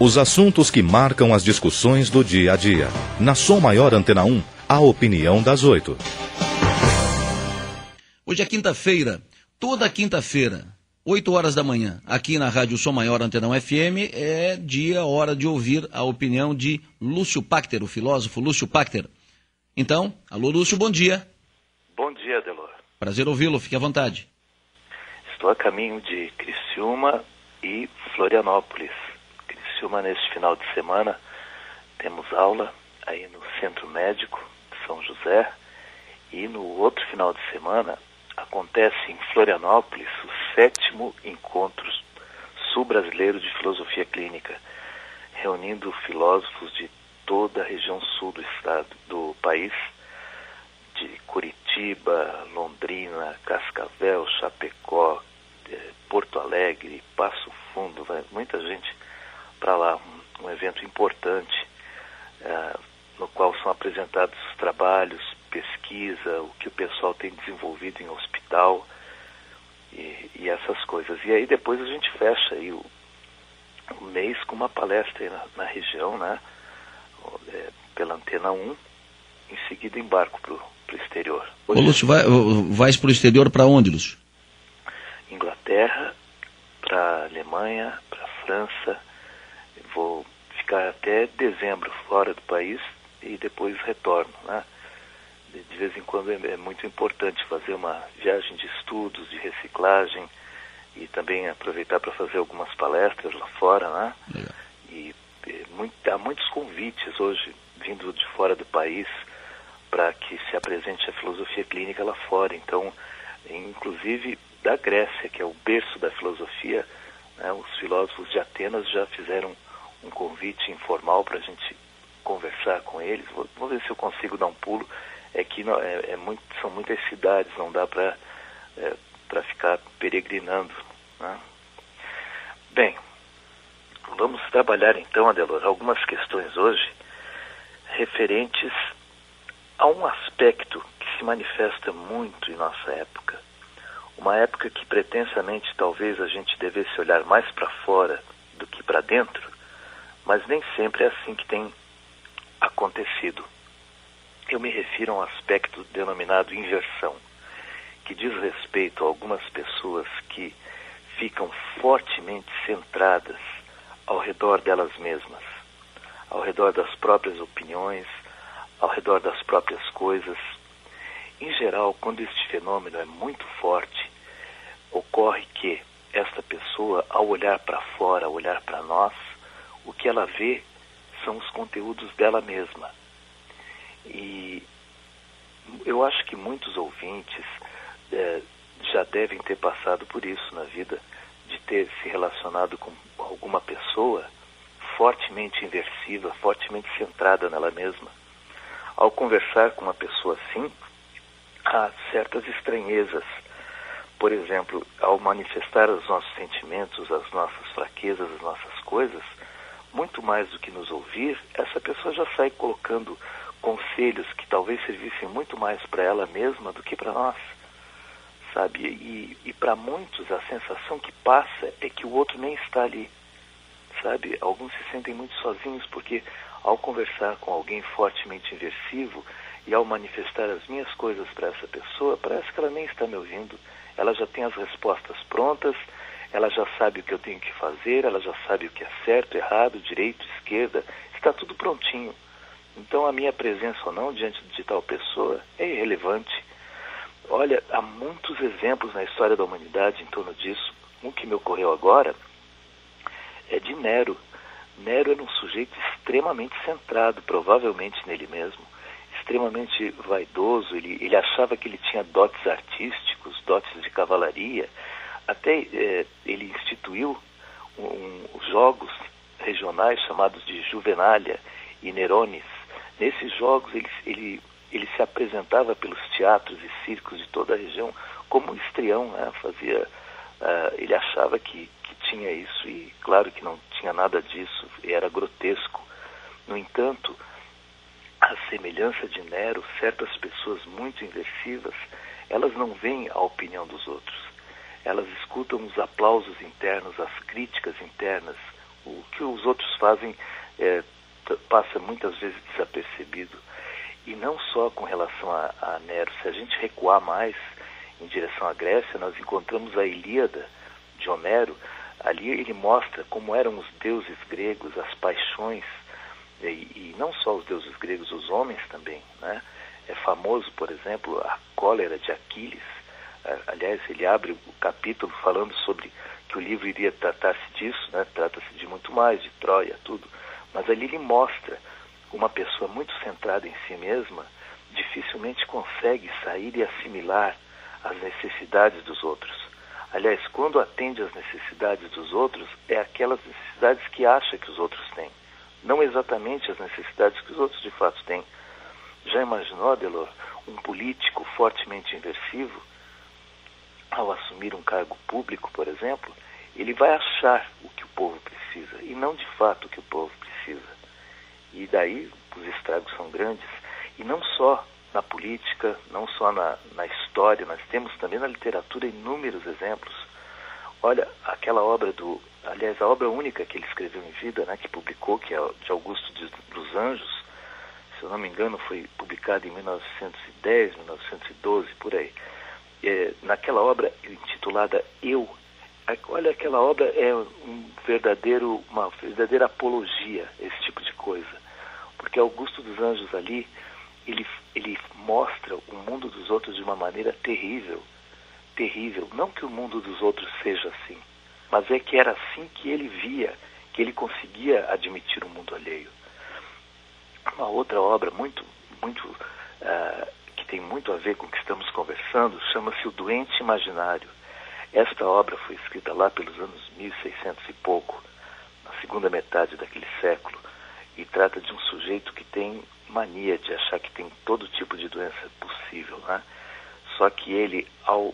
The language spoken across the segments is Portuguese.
Os assuntos que marcam as discussões do dia a dia. Na Som Maior Antena 1, a opinião das 8. Hoje é quinta-feira, toda quinta-feira, 8 horas da manhã, aqui na Rádio Som Maior Antena 1 FM, é hora de ouvir a opinião de Lúcio Pachter, o filósofo Lúcio Pachter. Então, alô Lúcio, bom dia. Bom dia, Adelor. Prazer ouvi-lo, fique à vontade. Estou a caminho de Criciúma e Florianópolis. Criciúma, neste final de semana, temos aula aí no Centro Médico de São José, e no outro final de semana acontece em Florianópolis o 7º Encontro Sul-Brasileiro de Filosofia Clínica, reunindo filósofos de toda a região sul do estado, do país, de Curitiba, Londrina, Cascavel, Chapecó, Porto Alegre, Passo Fundo, vai muita gente para lá, um evento importante, no qual são apresentados os trabalhos, pesquisa, o que o pessoal tem desenvolvido em hospital e essas coisas. E aí depois a gente fecha aí o mês com uma palestra aí na região, né, pela Antena 1, em seguida embarco para o exterior. Ô Lúcio, vais para o exterior para onde, Lúcio? Inglaterra, para Alemanha, para França. Vou ficar até dezembro fora do país e depois retorno, né? De vez em quando é muito importante fazer uma viagem de estudos, de reciclagem, e também aproveitar para fazer algumas palestras lá fora, né? Legal. E há muitos convites hoje vindo de fora do país para que se apresente a filosofia clínica lá fora. Então, inclusive da Grécia, que é o berço da filosofia, né, os filósofos de Atenas já fizeram um convite informal para a gente conversar com eles. Vou ver se eu consigo dar um pulo. É que são muitas cidades, não dá para ficar peregrinando, né? Bem, vamos trabalhar então, Adelor, algumas questões hoje referentes a um aspecto que se manifesta muito em nossa época. Uma época que pretensamente talvez a gente devesse olhar mais para fora do que para dentro, mas nem sempre é assim que tem acontecido. Eu me refiro a um aspecto denominado inversão, que diz respeito a algumas pessoas que ficam fortemente centradas ao redor delas mesmas, ao redor das próprias opiniões, ao redor das próprias coisas. Em geral, quando este fenômeno é muito forte, ocorre que esta pessoa, ao olhar para fora, ao olhar para nós, o que ela vê são os conteúdos dela mesma. E eu acho que muitos ouvintes já devem ter passado por isso na vida, de ter se relacionado com alguma pessoa fortemente inversiva, fortemente centrada nela mesma. Ao conversar com uma pessoa assim, há certas estranhezas. Por exemplo, ao manifestar os nossos sentimentos, as nossas fraquezas, as nossas coisas, muito mais do que nos ouvir, essa pessoa já sai colocando conselhos que talvez servissem muito mais para ela mesma do que para nós, sabe? E para muitos a sensação que passa é que o outro nem está ali, sabe? Alguns se sentem muito sozinhos porque ao conversar com alguém fortemente inversivo e ao manifestar as minhas coisas para essa pessoa, parece que ela nem está me ouvindo. Ela já tem as respostas prontas, ela já sabe o que eu tenho que fazer, ela já sabe o que é certo, errado, direito, esquerda, está tudo prontinho. Então a minha presença ou não diante de tal pessoa é irrelevante. Olha, há muitos exemplos na história da humanidade em torno disso. Um que me ocorreu agora é de Nero. Nero era um sujeito extremamente centrado, provavelmente nele mesmo, extremamente vaidoso. Ele achava que ele tinha dotes artísticos, dotes de cavalaria. Até ele instituiu os jogos regionais chamados de Juvenalia e Nerones. Nesses jogos ele se apresentava pelos teatros e circos de toda a região como um histrião, né? Ele achava que tinha isso, e claro que não tinha nada disso, era grotesco. No entanto, à semelhança de Nero, certas pessoas muito inversivas, elas não veem a opinião dos outros. Elas escutam os aplausos internos, as críticas internas, O que os outros fazem passa muitas vezes desapercebido. E não só com relação a Nero. Se a gente recuar mais em direção à Grécia, nós encontramos a Ilíada de Homero. Ali ele mostra como eram os deuses gregos, as paixões, e não só os deuses gregos, os homens também, né? É famoso, por exemplo, a cólera de Aquiles. Aliás, ele abre o capítulo falando sobre que o livro iria tratar-se disso, né? Trata-se de muito mais, de Troia, tudo. Mas ali ele mostra uma pessoa muito centrada em si mesma dificilmente consegue sair e assimilar as necessidades dos outros. Aliás, quando atende às necessidades dos outros, é aquelas necessidades que acha que os outros têm, não exatamente as necessidades que os outros de fato têm. Já imaginou, Adelor, um político fortemente inversivo, ao assumir um cargo público, por exemplo, ele vai achar o que o povo precisa e não de fato o que o povo precisa. E daí os estragos são grandes. E não só na política, não só na história, nós temos também na literatura inúmeros exemplos. Olha, aquela obra aliás, a obra única que ele escreveu em vida, né, que publicou, que é de Augusto dos Anjos, se eu não me engano, foi publicada em 1910, 1912, por aí. Naquela obra intitulada Eu, olha, aquela obra é uma verdadeira apologia a esse tipo de coisa. Porque Augusto dos Anjos ali, ele mostra o mundo dos outros de uma maneira terrível. Terrível. Não que o mundo dos outros seja assim, mas é que era assim que ele via, que ele conseguia admitir o mundo alheio. Uma outra obra que tem muito a ver com o que estamos conversando, chama-se O Doente Imaginário. Esta obra foi escrita lá pelos anos 1600 e pouco, na segunda metade daquele século, e trata de um sujeito que tem mania de achar que tem todo tipo de doença possível, né? Só que ele, ao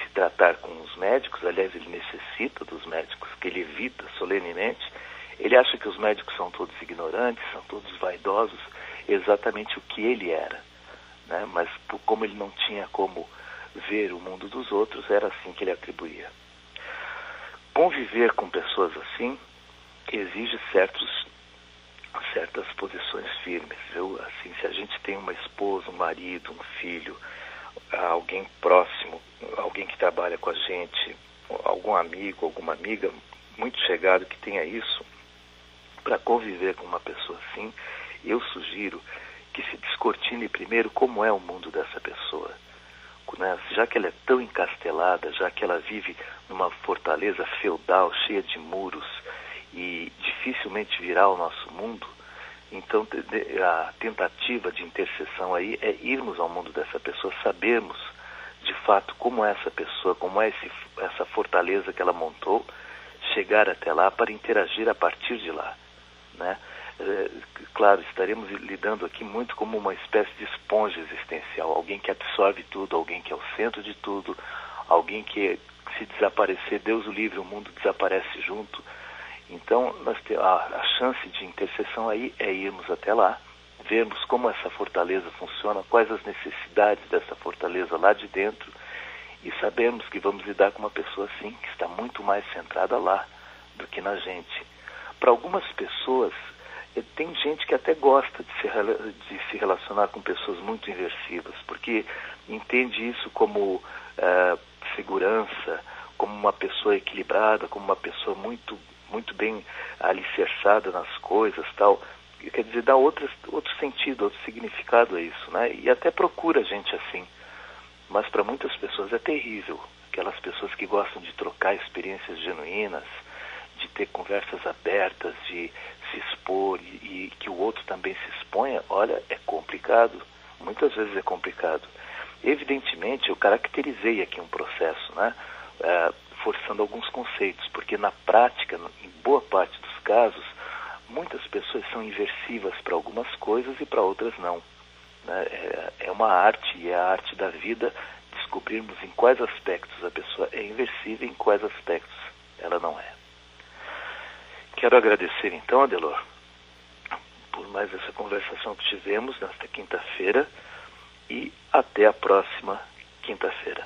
se tratar com os médicos, aliás, ele necessita dos médicos, que ele evita solenemente, ele acha que os médicos são todos ignorantes, são todos vaidosos, exatamente o que ele era, né? Mas como ele não tinha como ver o mundo dos outros, era assim que ele atribuía. Conviver com pessoas assim exige certas posições firmes, viu? Assim, se a gente tem uma esposa, um marido, um filho, alguém próximo, alguém que trabalha com a gente, algum amigo, alguma amiga muito chegado que tenha isso, para conviver com uma pessoa assim, eu sugiro que se descortine primeiro como é o mundo dessa pessoa. Né? Já que ela é tão encastelada, já que ela vive numa fortaleza feudal cheia de muros e dificilmente virá ao nosso mundo, então a tentativa de intercessão aí é irmos ao mundo dessa pessoa, sabermos de fato como é essa pessoa, como é essa fortaleza que ela montou, chegar até lá para interagir a partir de lá, né? Claro, estaremos lidando aqui muito como uma espécie de esponja existencial, alguém que absorve tudo, alguém que é o centro de tudo, alguém que, se desaparecer, Deus o livre, o mundo desaparece junto. Então, a chance de intercessão aí é irmos até lá, vermos como essa fortaleza funciona, quais as necessidades dessa fortaleza lá de dentro, e sabemos que vamos lidar com uma pessoa assim, que está muito mais centrada lá do que na gente. Para algumas pessoas, tem gente que até gosta de se relacionar com pessoas muito inversivas, porque entende isso como segurança, como uma pessoa equilibrada, como uma pessoa muito bem alicerçada nas coisas, tal. Quer dizer, dá outro sentido, outro significado a isso, né? E até procura gente assim. Mas para muitas pessoas é terrível. Aquelas pessoas que gostam de trocar experiências genuínas, de ter conversas abertas, de se expor e que o outro também se exponha, olha, é complicado. Muitas vezes é complicado. Evidentemente, eu caracterizei aqui um processo, né? Forçando alguns conceitos, porque na prática, em boa parte dos casos, muitas pessoas são inversivas para algumas coisas e para outras não. Né? É uma arte, e é a arte da vida descobrirmos em quais aspectos a pessoa é inversiva e em quais aspectos ela não é. Quero agradecer então, Adelor, por mais essa conversação que tivemos nesta quinta-feira, e até a próxima quinta-feira.